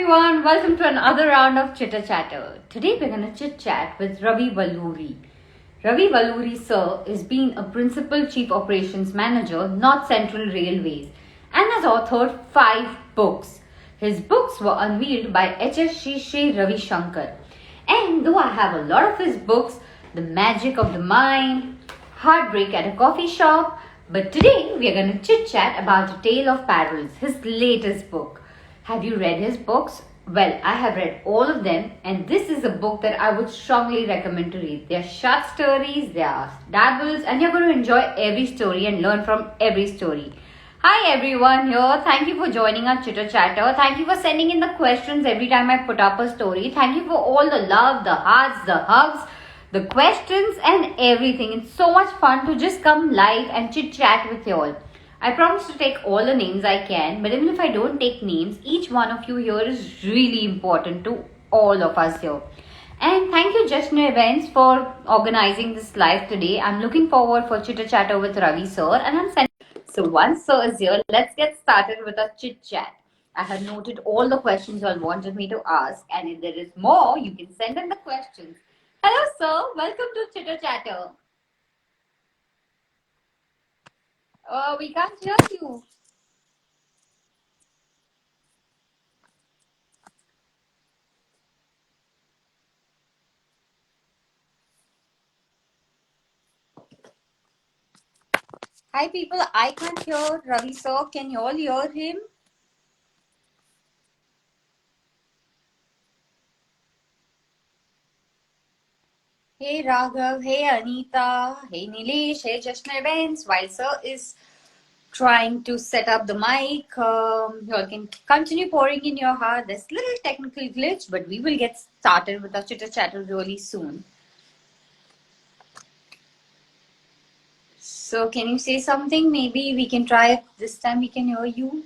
everyone, welcome to another round of Chitter Chatter. Today we're going to chit chat with Ravi Valluri. Ravi Valluri sir is being a Principal Chief Operations Manager, North Central Railways, and has authored 5 books. His books were unveiled by H.S. Shri Ravi Shankar. And though I have a lot of his books, The Magic of the Mind, Heartbreak at a Coffee Shop, but today we are going to chit chat about A Tale of Perils, his latest book. Have you read his books? Well, I have read all of them, and this is a book that I would strongly recommend to read. They are short stories, they are dabbles, and you're going to enjoy every story and learn from every story. Hi everyone here. Thank you for joining our Chitter Chatter. Thank you for sending in the questions every time I put up a story. Thank you for all the love, the hearts, the hugs, the questions and everything. It's so much fun to just come live and chit chat with you all. I promise to take all the names I can, but even if I don't take names, each one of you here is really important to all of us here. And thank you Jashna Events for organizing this live today. I'm looking forward for Chitter Chatter with Ravi sir, and I'm sending. So once sir is here, let's get started with our chit chat. I have noted all the questions you all wanted me to ask, and if there is more, you can send in the questions. Hello sir, welcome to Chitter Chatter. We can't hear you. Hi people, I can't hear Ravi sir. Can you all hear him? Hey Raghav, hey Anita, hey Nilesh, hey Jashna Events. While sir is trying to set up the mic, you all can continue pouring in your heart. There's a little technical glitch, but we will get started with our Chitter Chatter really soon. So can you say something? Maybe we can try it this time. We can hear you.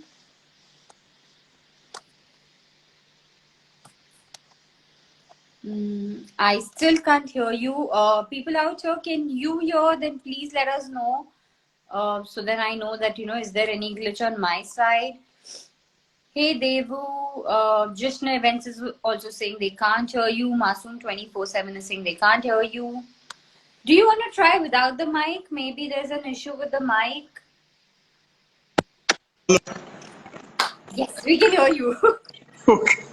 I still can't hear you. People out here, can you hear? Then please let us know. So then I know that, is there any glitch on my side? Hey Devu, Jishna Events is also saying they can't hear you. Masoom 24/7 is saying they can't hear you. Do you want to try without the mic? Maybe there's an issue with the mic. Yes, we can hear you. Okay.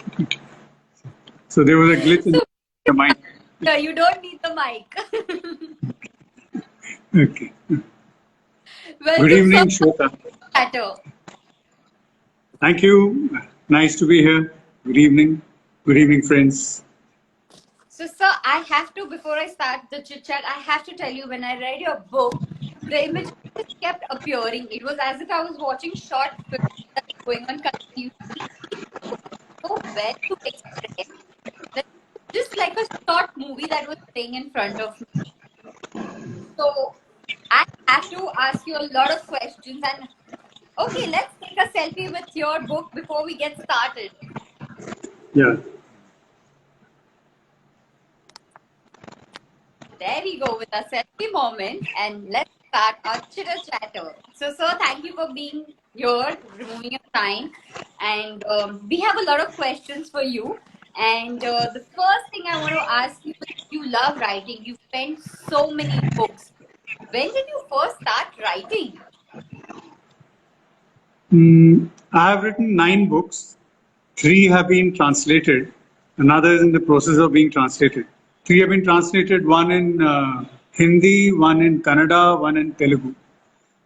So there was a glitch in the mic. No, you don't need the mic. Okay. Welcome, Good evening, Shweta. Chatter. Thank you. Nice to be here. Good evening. Good evening, friends. So, sir, I have to, before I start the chit chat, I have to tell you, when I read your book, the images kept appearing. It was as if I was watching short films that were going on continuously. So well to express. Just like a short movie that was playing in front of me. So, I have to ask you a lot of questions. And okay, let's take a selfie with your book before we get started. Yeah. There we go with a selfie moment, and let's start our Chitter Chatter. So, sir, thank you for being here, removing your time, and we have a lot of questions for you. And the first thing I want to ask you is, you love writing. You've penned so many books. When did you first start writing? I have written 9 books. 3 have been translated. Another is in the process of being translated. 3 have been translated, one in Hindi, one in Kannada, one in Telugu.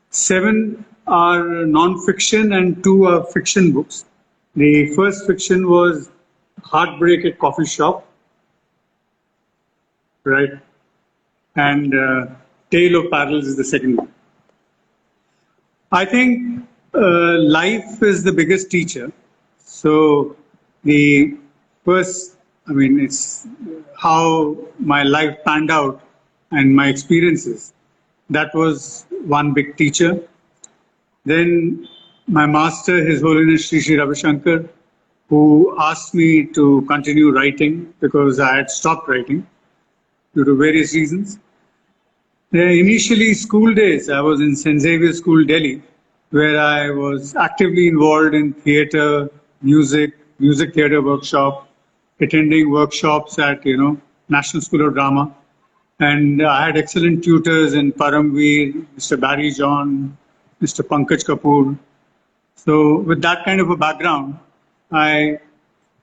7 are non-fiction and 2 are fiction books. The first fiction was Heartbreak at Coffee Shop, right? And Tale of Perils is the second one. I think life is the biggest teacher. So the first, it's how my life panned out and my experiences. That was one big teacher. Then my master, His Holiness Shri Ravi Shankar, who asked me to continue writing because I had stopped writing due to various reasons. Initially, school days, I was in St. Xavier School, Delhi, where I was actively involved in theatre, music, music theatre workshop, attending workshops at National School of Drama, and I had excellent tutors in Paramveer, Mr. Barry John, Mr. Pankaj Kapoor. So with that kind of a background, I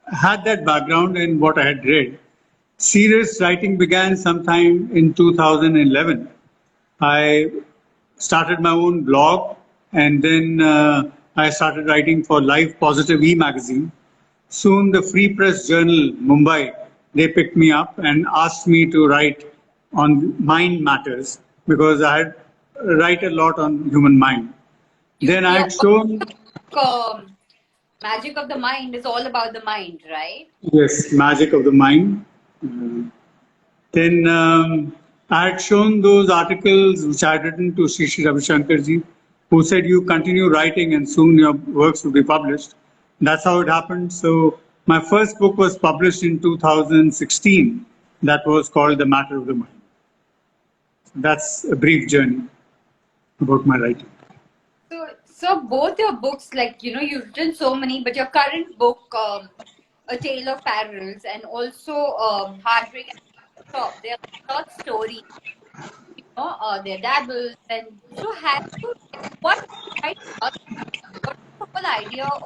had that background in what I had read. Serious writing began sometime in 2011. I started my own blog, and then I started writing for Life Positive E magazine. Soon the Free Press Journal, Mumbai, they picked me up and asked me to write on mind matters because I had write a lot on human mind. Then I Your had shown, Magic of the Mind is all about the mind, right? yes, magic of the mind. Then I had shown those articles which I had written to Sri Ravi Shankarji, who said, "You continue writing and soon your works will be published." That's how it happened. So my first book was published in 2016. That was called The Matter of the Mind. That's a brief journey about my writing. So both your books, like you've written so many, but your current book, A Tale of Parallels, and also Heartbreak at the Top, they are short stories. They're dabbles, and so have you? What write about? What's the whole idea of?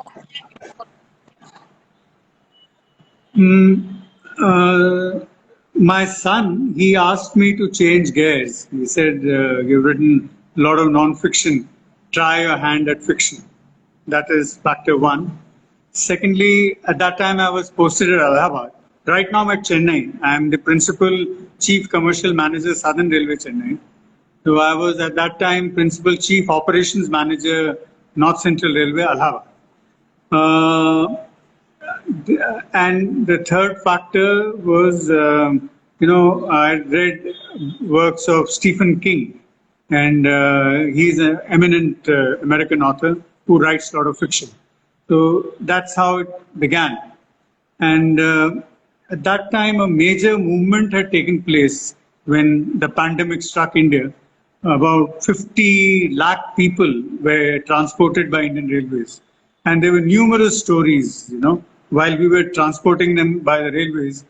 Mm, my son, he asked me to change gears. He said, "You've written a lot of non-fiction. Try your hand at fiction." That is factor one. Secondly, at that time I was posted at Allahabad. Right now I'm at Chennai. I'm the principal chief commercial manager, Southern Railway Chennai. So I was at that time principal chief operations manager, North Central Railway, Allahabad. Uh, and the third factor was, I read works of Stephen King, and he's an eminent American author who writes a lot of fiction. So that's how it began. And at that time, a major movement had taken place when the pandemic struck India. About 50 lakh people were transported by Indian Railways. And there were numerous stories, while we were transporting them by the railways.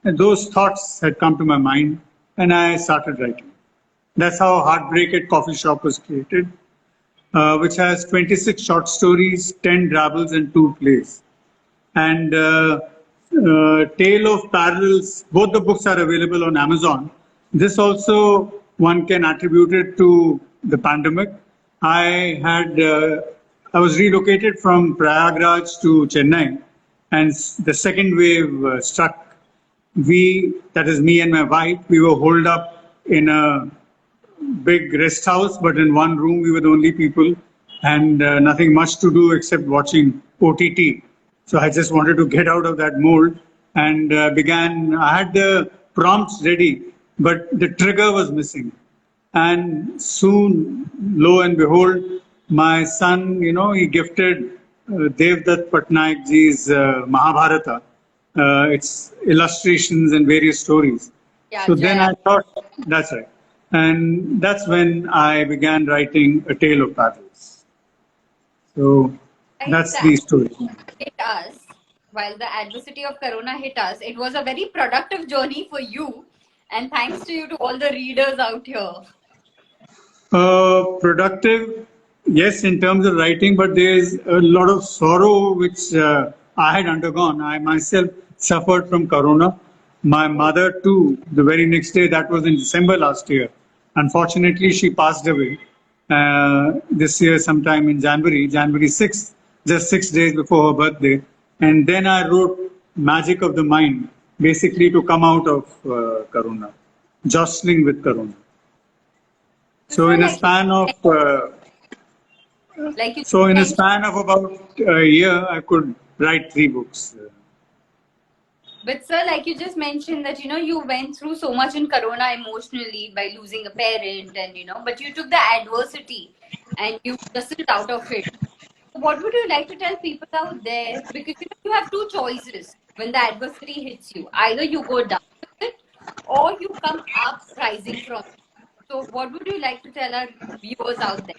And those thoughts had come to my mind, and I started writing. That's how Heartbreak at Coffee Shop was created, which has 26 short stories, 10 drabbles, and 2 plays. And Tale of Parallels, both the books are available on Amazon. This also one can attribute it to the pandemic. I was relocated from Prayagraj to Chennai, and the second wave struck. That is me and my wife, we were holed up in a big rest house, but in one room we were the only people, and nothing much to do except watching OTT. So I just wanted to get out of that mold and I had the prompts ready, but the trigger was missing. And soon, lo and behold, my son, he gifted Devdutt Patnaik ji's Mahabharata, its illustrations and various stories. Yeah, So then I thought, that's right. And that's when I began writing A Tale of Parallels. So that's the story. Hit us while the adversity of Corona hit us. It was a very productive journey for you, and thanks to you to all the readers out here. Productive, yes, in terms of writing, but there's a lot of sorrow which I had undergone. I myself suffered from Corona. My mother too, the very next day, that was in December last year. Unfortunately, she passed away this year sometime in January 6th, just 6 days before her birthday. And then I wrote Magic of the Mind, basically to come out of Corona, jostling with Corona. So in a span of about a year, I could write 3 books. But sir, like you just mentioned that you went through so much in Corona emotionally by losing a parent, and but you took the adversity and you wrestled out of it. What would you like to tell people out there? Because you have 2 choices when the adversity hits you. Either you go down with it, or you come up rising from it. So what would you like to tell our viewers out there?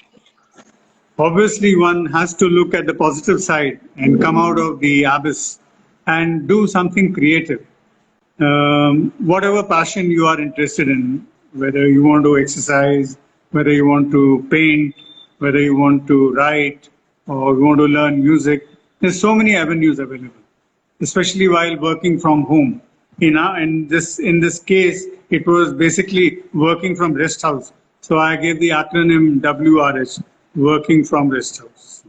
Obviously, one has to look at the positive side and come out of the abyss and do something creative. Whatever passion you are interested in, whether you want to exercise, whether you want to paint, whether you want to write, or you want to learn music, there's so many avenues available, especially while working from home. In this case, it was basically working from rest house. So I gave the acronym WRH, working from rest house.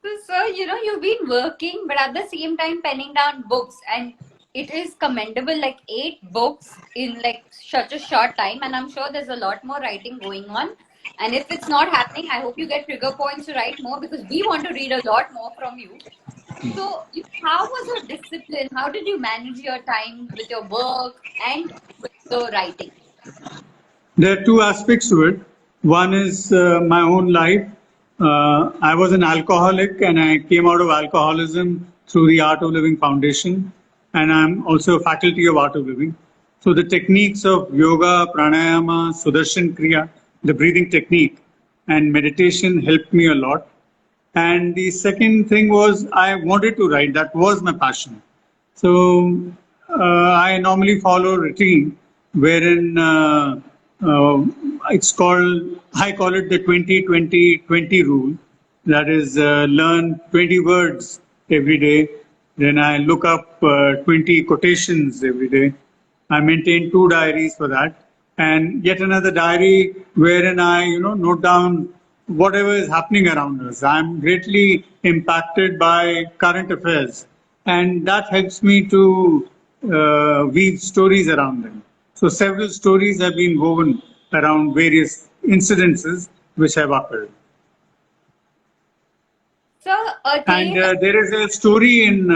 So, sir, you've been working, but at the same time penning down books, and it is commendable, like 8 books in like such a short time. And I'm sure there's a lot more writing going on. And if it's not happening, I hope you get trigger points to write more because we want to read a lot more from you. So, how was your discipline? How did you manage your time with your work and with the writing? There are two aspects to it. One is my own life. I was an alcoholic and I came out of alcoholism through the Art of Living Foundation. And I'm also a faculty of Art of Living. So the techniques of yoga, pranayama, Sudarshan Kriya, the breathing technique, and meditation helped me a lot. And the second thing was I wanted to write. That was my passion. So I normally follow a routine wherein it's called, I call it the 20-20-20 rule. That is, learn 20 words every day. Then I look up 20 quotations every day. I maintain 2 diaries for that. And yet another diary wherein I, note down whatever is happening around us. I'm greatly impacted by current affairs, and that helps me to weave stories around them. So several stories have been woven around various incidences which have occurred. So, a And tale. there is a story in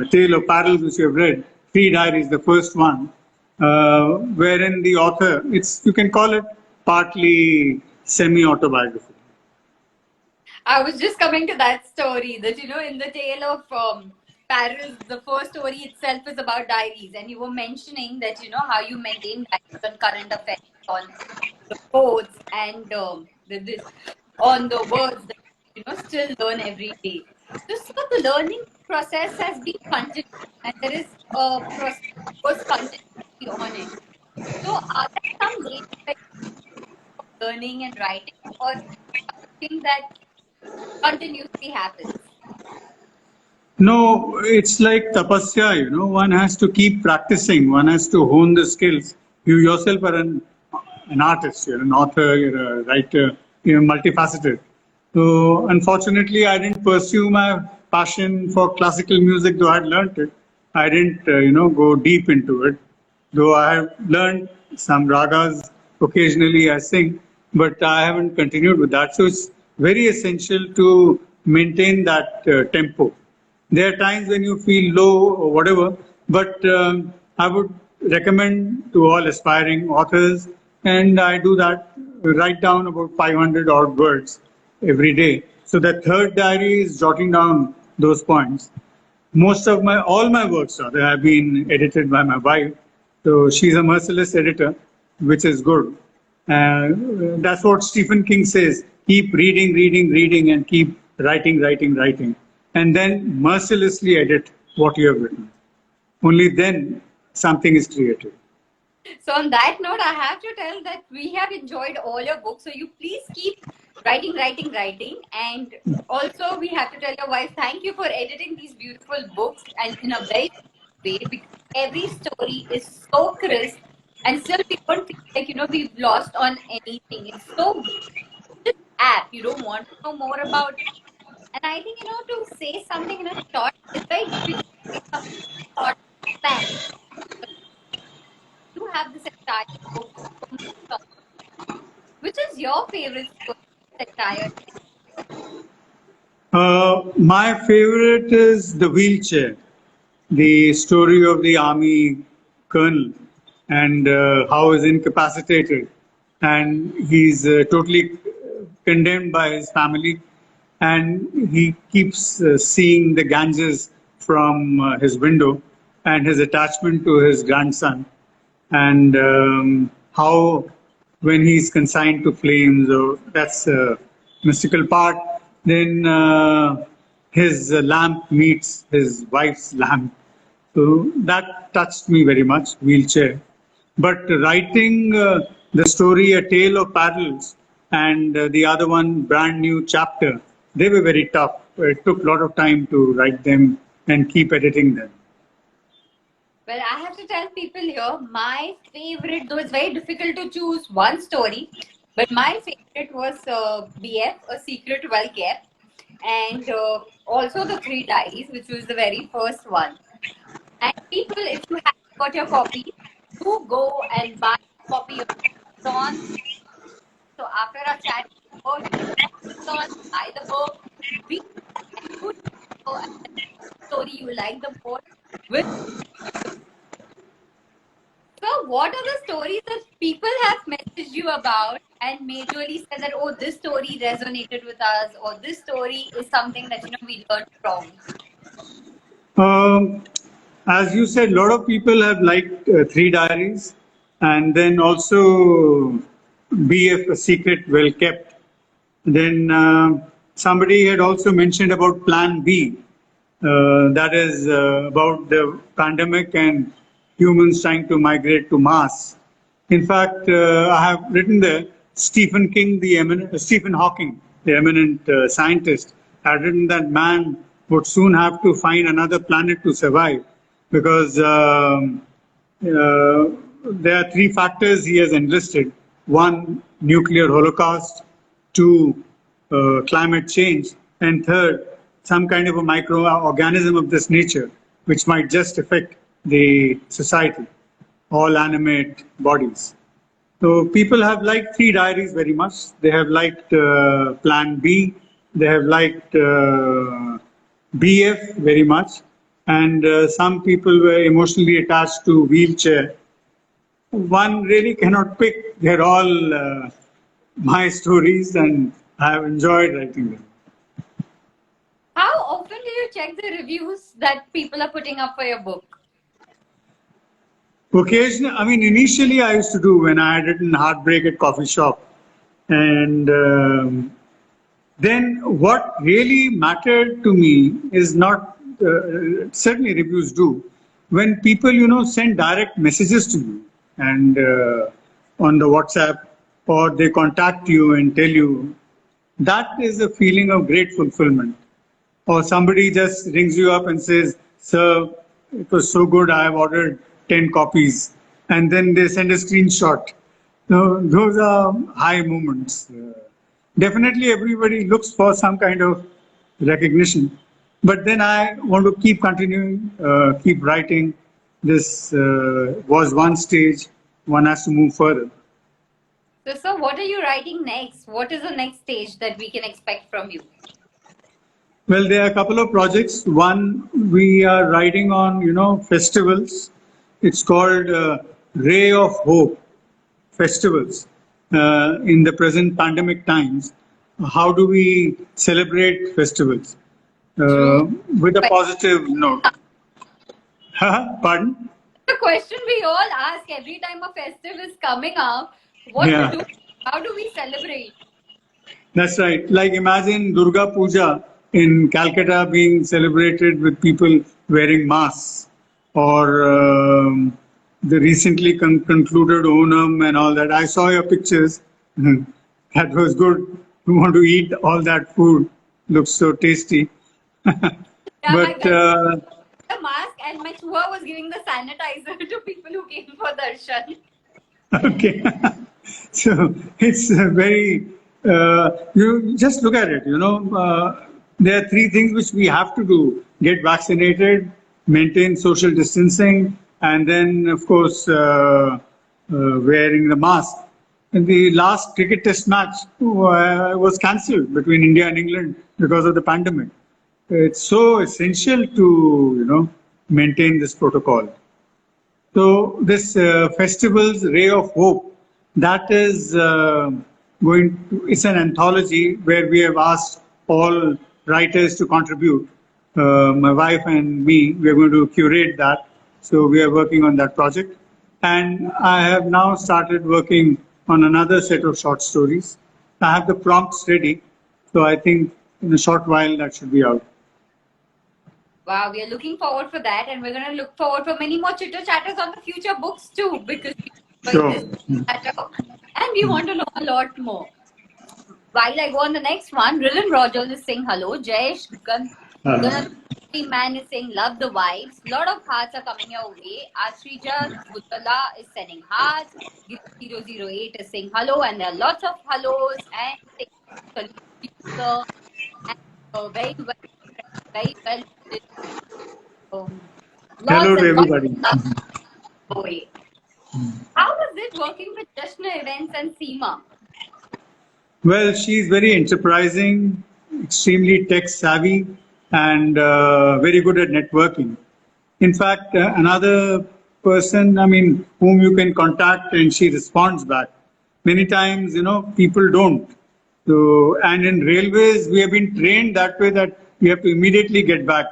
Tale of Parallels which you have read, Three Diaries, the first one, wherein the author, you can call it partly semi-autobiography. I was just coming to that story that, in the tale of Paris, the first story itself is about diaries. And you were mentioning that, how you maintain diaries on current affairs, on the quotes, and this, on the words that, still learn every day. So the learning process has been continuous, and there is a process was continuously on it. So are there some days where you're learning and writing, or something that continuously happens? No, it's like tapasya, one has to keep practicing, one has to hone the skills. You yourself are an artist, you're an author, you're a writer, you're multifaceted. So, unfortunately, I didn't pursue my passion for classical music, though I had learned it. I didn't, go deep into it. Though I have learned some ragas, occasionally I sing, but I haven't continued with that. So, it's very essential to maintain that tempo. There are times when you feel low or whatever, but I would recommend to all aspiring authors, and I do that, write down about 500 odd words every day. So the third diary is jotting down those points. All my works rather have been edited by my wife, so she's a merciless editor, which is good. That's what Stephen King says: keep reading, reading, reading, and keep writing, writing, writing, and then mercilessly edit what you have written. Only then something is created. So on that note, I have to tell that we have enjoyed all your books. So you please keep writing, writing, writing. And also we have to tell your wife, thank you for editing these beautiful books and in a very way, because every story is so crisp and still we don't feel like, we've lost on anything. It's so just apt. You don't want to know more about it. And I think, to say something in a short, it's very difficult to say something in a short span. You have this entire book from top. Which is your favorite story in the entire thing? My favorite is The Wheelchair, the story of the army colonel and how he's incapacitated and he's totally condemned by his family, and he keeps seeing the Ganges from his window and his attachment to his grandson, and how when he's consigned to flames, or that's a mystical part. Then his lamp meets his wife's lamp. So that touched me very much, wheelchair. But writing the story A Tale of Parallels and the other one, Brand New Chapter, they were very tough. It took a lot of time to write them and keep editing them. Well, I have to tell people here, my favorite, though it's very difficult to choose one story, but my favorite was BF, A Secret Well Kept, and also The Three Diaries, which was the very first one. And people, if you haven't got your copy, do go and buy a copy of Amazon. So after our chat, go to Amazon, buy the book, read, and put the story you like the most with. So, what are the stories that people have messaged you about and majorly said that, oh, this story resonated with us, or this story is something that we learned from? As you said, a lot of people have liked Three Diaries, and then also BF, A Secret Well Kept. Then somebody had also mentioned about Plan B, that is about the pandemic and humans trying to migrate to Mars. In fact, I have written there, Stephen Hawking, the eminent scientist, had written that man would soon have to find another planet to survive, because there are three factors he has enlisted. One, nuclear holocaust. Two, climate change. And third, some kind of a microorganism of this nature, which might just affect the society, all animate bodies. So people have liked Three Diaries very much. They have liked Plan B. They have liked BF very much. And some people were emotionally attached to Wheelchair. One really cannot pick. They're all my stories, and I have enjoyed writing them. How often do you check the reviews that people are putting up for your book? Occasionally, I mean, initially I used to do when I had written Heartbreak at Coffee Shop. And then what really mattered to me is not, certainly reviews do, when people, send direct messages to you and on the WhatsApp, or they contact you and tell you, that is a feeling of great fulfillment. Or somebody just rings you up and says, sir, it was so good, I have ordered 10 copies. And then they send a screenshot. No, those are high moments. Definitely everybody looks for some kind of recognition. But then I want to keep continuing, keep writing. This was one stage. One has to move further. So, what are you writing next? What is the next stage that we can expect from you? Well, there are a couple of projects. One, we are writing on, festivals. It's called Ray of Hope festivals. In the present pandemic times, how do we celebrate festivals with a positive note? Pardon? The question we all ask every time a festival is coming up, what to do? How do we celebrate? That's right. Like imagine Durga Puja in Calcutta being celebrated with people wearing masks, or the recently concluded Onam and all that. I saw your pictures. That was good. You want to eat all that food. Looks so tasty. But the mask, and my chua was giving the sanitizer to people who came for darshan. Okay. So it's very, you just look at it, there are three things which we have to do: get vaccinated, maintain social distancing, and then, of course, wearing the mask. And the last cricket test match was cancelled between India and England because of the pandemic. It's so essential to, maintain this protocol. So this festival's Ray of Hope, that is it's an anthology where we have asked all writers to contribute. My wife and me, we are going to curate that. So we are working on that project. And I have now started working on another set of short stories. I have the prompts ready, so I think in a short while that should be out. Wow, we are looking forward for that, and we're going to look forward for many more chitter chatters on the future books too, because we enjoy Sure. this chatter and we want to know a lot more. While I go on the next one, Rylan Rogers is saying hello. Jayesh Uh, Man is saying love the vibes. Lot of hearts are coming your way. Ashrija Butala is sending hearts. 008 is saying hello, and there are lots of hellos and saying sir, and very well, very well. Hello Lots to and lots everybody. of love away. How is it working with Jashna Events and Seema? Well, she's very enterprising, extremely tech savvy, and very good at networking. In fact, another person, I mean, whom you can contact and she responds back. Many times, people don't. So, and in railways, we have been trained that way that we have to immediately get back.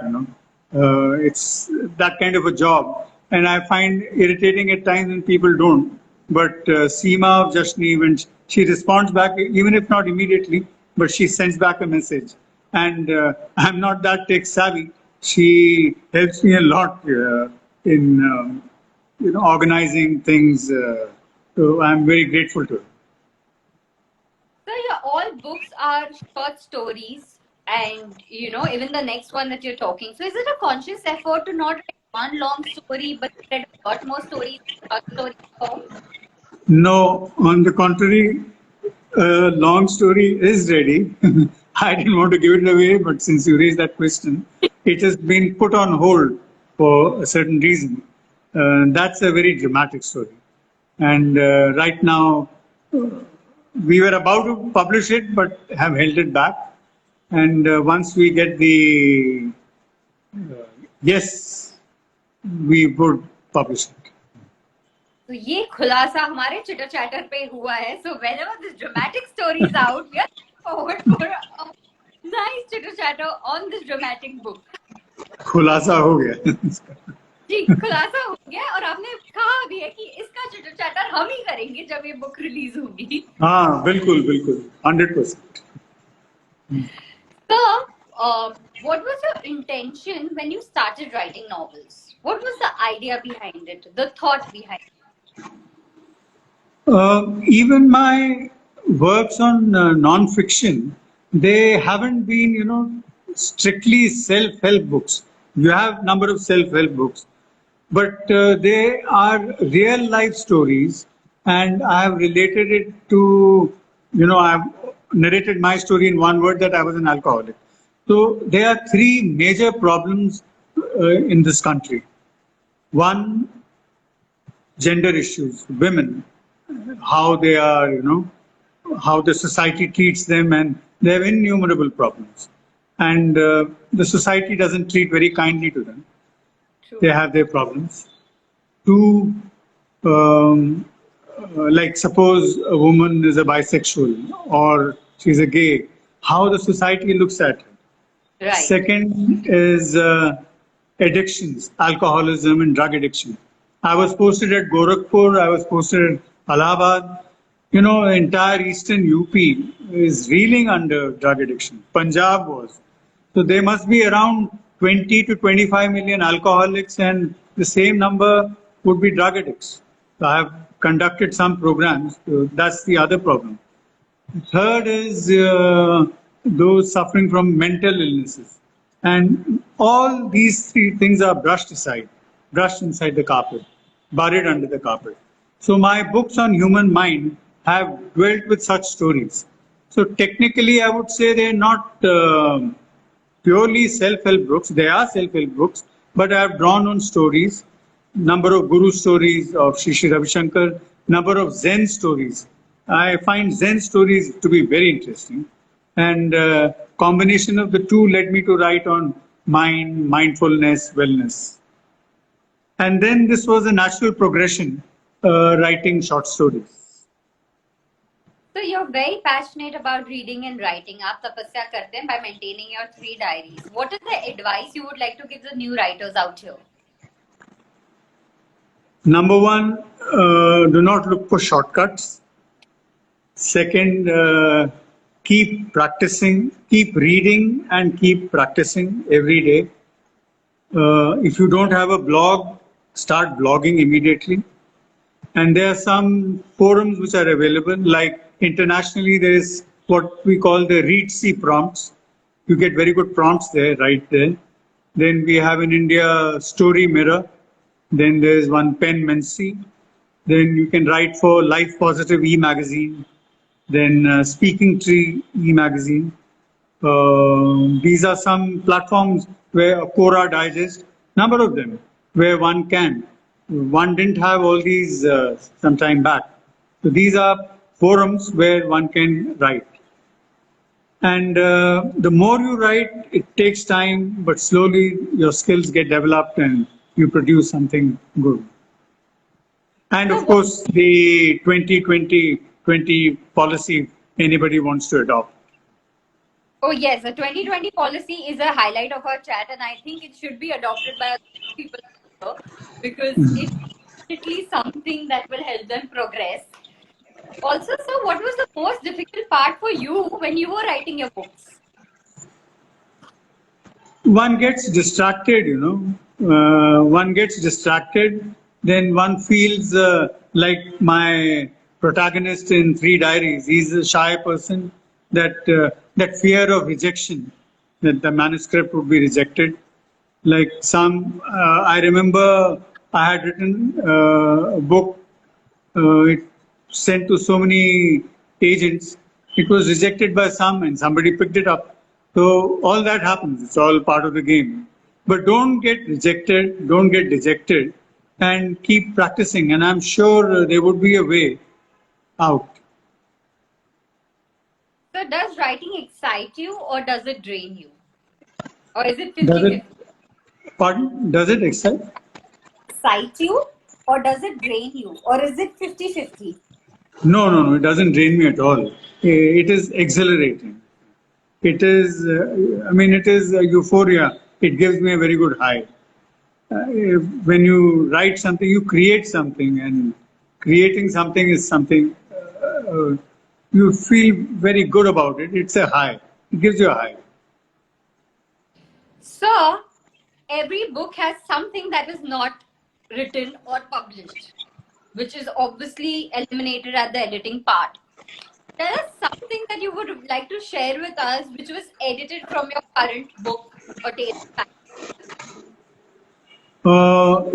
It's that kind of a job. And I find irritating at times when people don't. But Seema of Jashni, when she responds back, even if not immediately, but she sends back a message. And I'm not that tech savvy. She helps me a lot in organizing things. So I'm very grateful to her. So yeah, all books are short stories, and even the next one that you're talking. So is it a conscious effort to not write one long story, but write a lot more stories, short story form? No, on the contrary, a long story is ready. I didn't want to give it away, but since you raised that question, it has been put on hold for a certain reason. That's a very dramatic story. And right now, we were about to publish it, but have held it back. And once we get the yes, we would publish it. तो ये खुलासा हमारे cheater chatter पे हुआ है. So whenever this dramatic story is out, we are forward for a nice chitter chatter on this dramatic book. खुलासा हो गया. जी, खुलासा हो गया और आपने कहा भी है कि इसका चिटर चैटर हम ही करेंगे जब ये बुक रिलीज होगी. हाँ, बिल्कुल बिल्कुल 100%. So, what was your intention when you started writing novels? What was the idea behind it, the thought behind it? Even my works on non-fiction, they haven't been, strictly self-help books. You have number of self-help books, but they are real life stories, and I have related it to, I've narrated my story in one word that I was an alcoholic. So there are three major problems in this country. One, gender issues, women, how they are, how the society treats them, and they have innumerable problems. And the society doesn't treat very kindly to them. True. They have their problems. Two, like suppose a woman is a bisexual or she's a gay, how the society looks at her. Right. Second is addictions, alcoholism and drug addiction. I was posted at Gorakhpur, I was posted at Allahabad. Entire eastern UP is reeling under drug addiction. Punjab was. So there must be around 20 to 25 million alcoholics, and the same number would be drug addicts. So I have conducted some programs. So that's the other problem. Third is those suffering from mental illnesses. And all these three things are brushed aside, brushed inside the carpet, buried under the carpet. So my books on human mind have dwelt with such stories. So technically, I would say they're not purely self-help books. They are self-help books, but I have drawn on stories, number of guru stories of Shri Ravi Shankar, number of Zen stories. I find Zen stories to be very interesting. And combination of the two led me to write on mind, mindfulness, wellness. And then this was a natural progression, writing short stories. So you're very passionate about reading and writing. आप तपस्या करते हैं by maintaining your 3 diaries. What is the advice you would like to give the new writers out here? Number one, do not look for shortcuts. Second, keep practicing, keep reading and keep practicing every day. If you don't have a blog, start blogging immediately. And there are some forums which are available, like internationally, there is what we call the read see prompts. You get very good prompts there, right there. Then we have in India Story Mirror. Then there's one Pen Mensi. Then you can write for Life Positive e-magazine. Then Speaking Tree e-magazine. These are some platforms where Quora Digest, number of them, where one can. One didn't have all these some time back. So these are forums where one can write. And the more you write, it takes time, but slowly your skills get developed and you produce something good. And So, of course, the 20-20-20 policy anybody wants to adopt. oh yes, the 2020 policy is a highlight of our chat, and I think it should be adopted by people also, because it's definitely something that will help them progress. Also, sir, what was the most difficult part for you when you were writing your books? One gets distracted, one gets distracted, then one feels like my protagonist in Three Diaries. He's a shy person, that fear of rejection, that the manuscript would be rejected. Like I remember I had written a book, it sent to so many agents. It was rejected by some, and somebody picked it up. So all that happens. It's all part of the game. But don't get rejected. Don't get dejected, and keep practicing. And I'm sure there would be a way out. So, does writing excite you or does it drain you? Or is it Does 50-50? it? Pardon? Does it excite? Excite you or does it drain you? Or is it 50-50? No, no, no. It doesn't drain me at all. It is exhilarating. It is. It is euphoria. It gives me a very good high. When you write something, you create something, and creating something is something you feel very good about it. It's a high. It gives you a high. So, every book has something that is not written or published, which is obviously eliminated at the editing part. There is something that you would like to share with us which was edited from your current book or tale.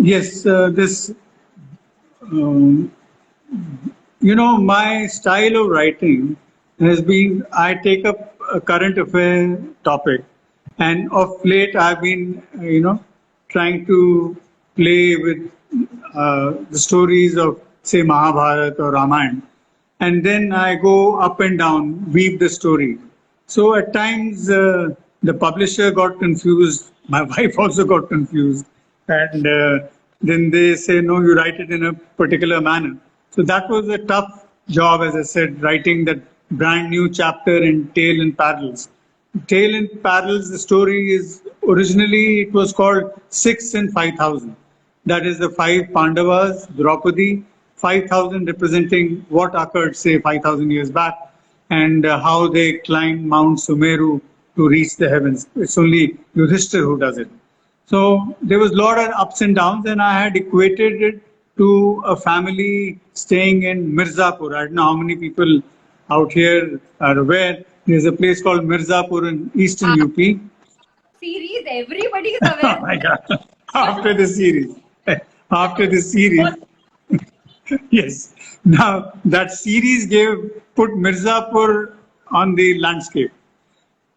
Yes, this. Um, my style of writing has been I take up a current affair topic, and of late I've been, trying to play with the stories of, say, Mahabharata or Ramayana, and then I go up and down, weave the story. So at times the publisher got confused, my wife also got confused, and then they say, no, you write it in a particular manner. So that was a tough job, as I said, writing that brand new chapter in Tale in Parallels. Tale in Parallels, the story is originally it was called 6 and 5,000. That is the five Pandavas, Draupadi, 5,000 representing what occurred, say, 5,000 years back, and how they climbed Mount Sumeru to reach the heavens. It's only Yudhishthir who does it. So there was a lot of ups and downs, and I had equated it to a family staying in Mirzapur. I don't know how many people out here are aware. There's a place called Mirzapur in eastern UP. Series, everybody is Oh aware. my God. After the series. After the series. Yes. Now that series put Mirzapur on the landscape.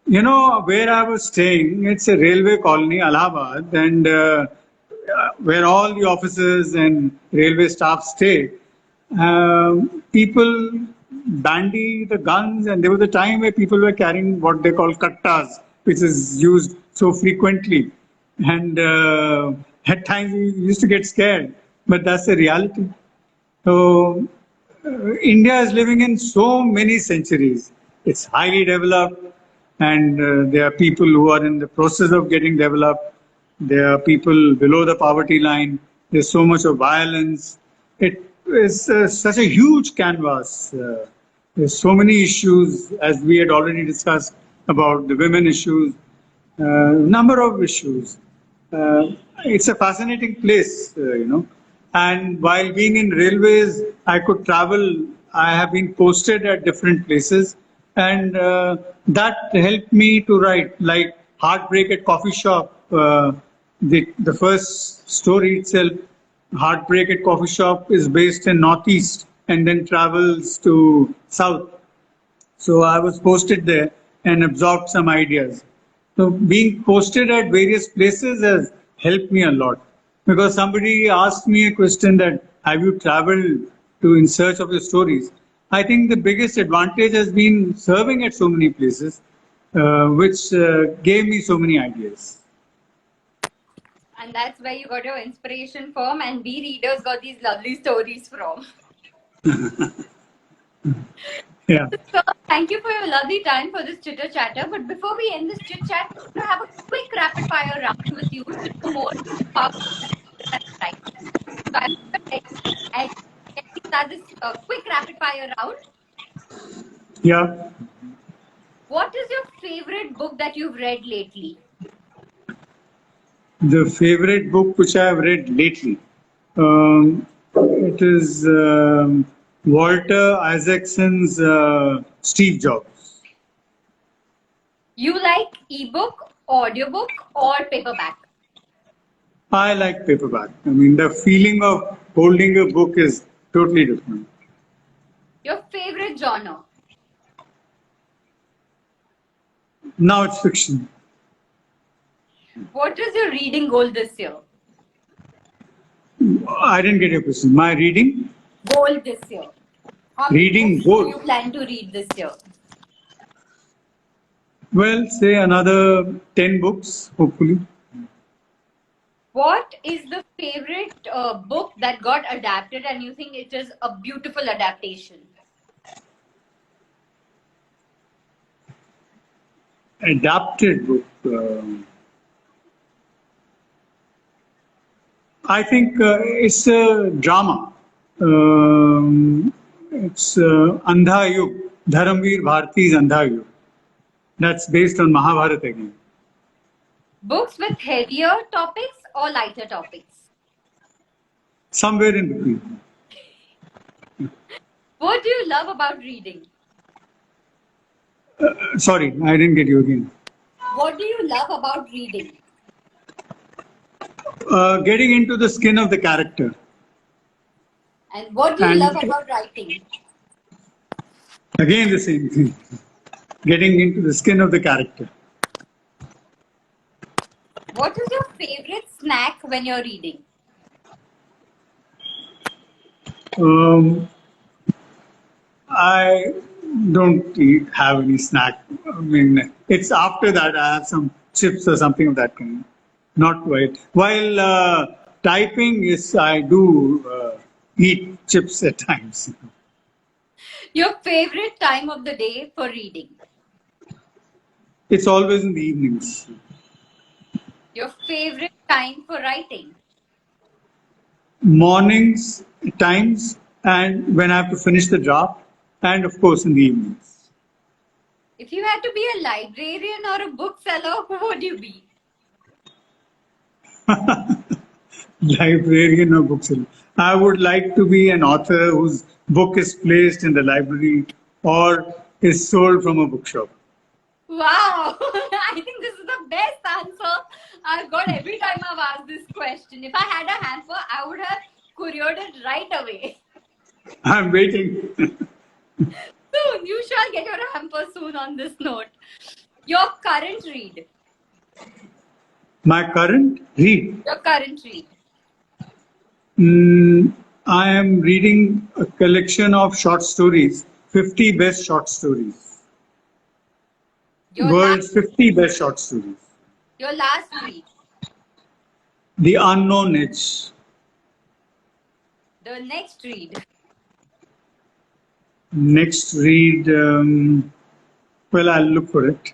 Where I was staying, it's a railway colony, Allahabad, and where all the officers and railway staff stay. People bandy the guns, and there was a time where people were carrying what they call kattas, which is used so frequently. And at times we used to get scared, but that's the reality. So India is living in so many centuries. It's highly developed, and there are people who are in the process of getting developed. There are people below the poverty line. There's so much of violence. It is such a huge canvas. There's so many issues, as we had already discussed about the women issues, number of issues. It's a fascinating place, And while being in railways, I could travel. I have been posted at different places, and that helped me to write. Like Heartbreak at Coffee Shop, the first story itself, Heartbreak at Coffee Shop, is based in Northeast and then travels to South. So I was posted there and absorbed some ideas. So being posted at various places has helped me a lot because somebody asked me a question that have you traveled to in search of your stories? I think the biggest advantage has been serving at so many places, which gave me so many ideas. And that's where you got your inspiration from, and we readers got these lovely stories from. Yeah. So, thank you for your lovely time for this chitter chatter. But before we end this chit chat, we're going to have a quick rapid fire round with you to know more about this right. So, I and can we start this quick rapid fire round? Yeah. What is your favorite book that you've read lately? The favorite book which I have read lately, it is Walter Isaacson's Steve Jobs. You like ebook, audiobook, or paperback? I like paperback. I mean, the feeling of holding a book is totally different. Your favorite genre? Now it's fiction. What is your reading goal this year? I didn't get your question. My reading? Goal this year. How many Reading books goal. do you plan to read this year? Well, say another 10 books, hopefully. What is the favorite book that got adapted and you think it is a beautiful adaptation? Adapted book. I think it's a drama. It's Andha Yug, Dharamveer Bharati's Andha Yug. That's based on Mahabharata again. Books with heavier topics or lighter topics? Somewhere in between. What do you love about reading? Sorry, I didn't get you again. What do you love about reading? Getting into the skin of the character. And what do you love about writing? Again, the same thing. Getting into the skin of the character. What is your favorite snack when you're reading? I don't have any snack. I mean, it's after that I have some chips or something of that kind. Not quite. While typing, yes, I do eat chips at times. Your favorite time of the day for reading? It's always in the evenings. Your favorite time for writing? Mornings, times, and when I have to finish the draft, and of course in the evenings. If you had to be a librarian or a bookseller, who would you be? Librarian or bookseller. I would like to be an author whose book is placed in the library or is sold from a bookshop. Wow, I think this is the best answer I've got every time I've asked this question. If I had a hamper, I would have couriered it right away. I'm waiting. Soon, you shall get your hamper soon on this note. Your current read. My current read. Your current read. I am reading a collection of short stories, 50 best short stories. World's 50 best short stories. Your last read. The Unknown Edge. The next read. Next read, well, I'll look for it.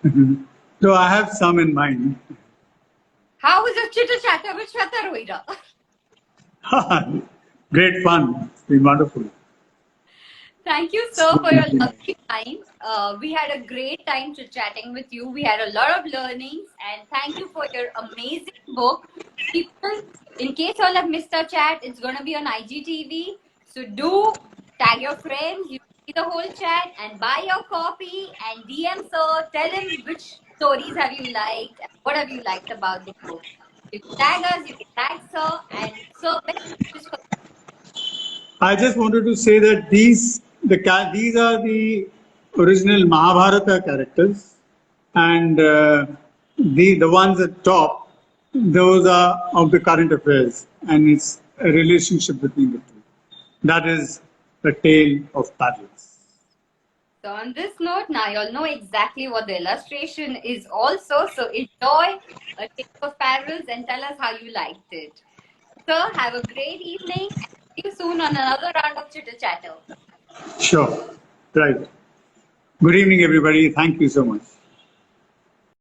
So I have some in mind. How was your chitter chatter with Shweta, Rohira? Great fun. It's been wonderful. Thank you, sir, for your lovely time. We had a great time chatting with you. We had a lot of learnings, and thank you for your amazing book. People, in case you all have missed our chat, it's going to be on IGTV. So do tag your friends, you see the whole chat, and buy your copy and DM sir. Tell him which stories have you liked and what have you liked about the book. You can tag us, you can tag sir, and sir, best wishes for. I just wanted to say that these are the original Mahabharata characters, and the ones at top, those are of the current affairs, and it's a relationship between the two. That is the tale of parallels. So on this note, now you'll know exactly what the illustration is also. So enjoy a taste of parallels and tell us how you liked it. So have a great evening and see you soon on another round of Chitter Chatter. Sure, right. Good evening, everybody. Thank you so much.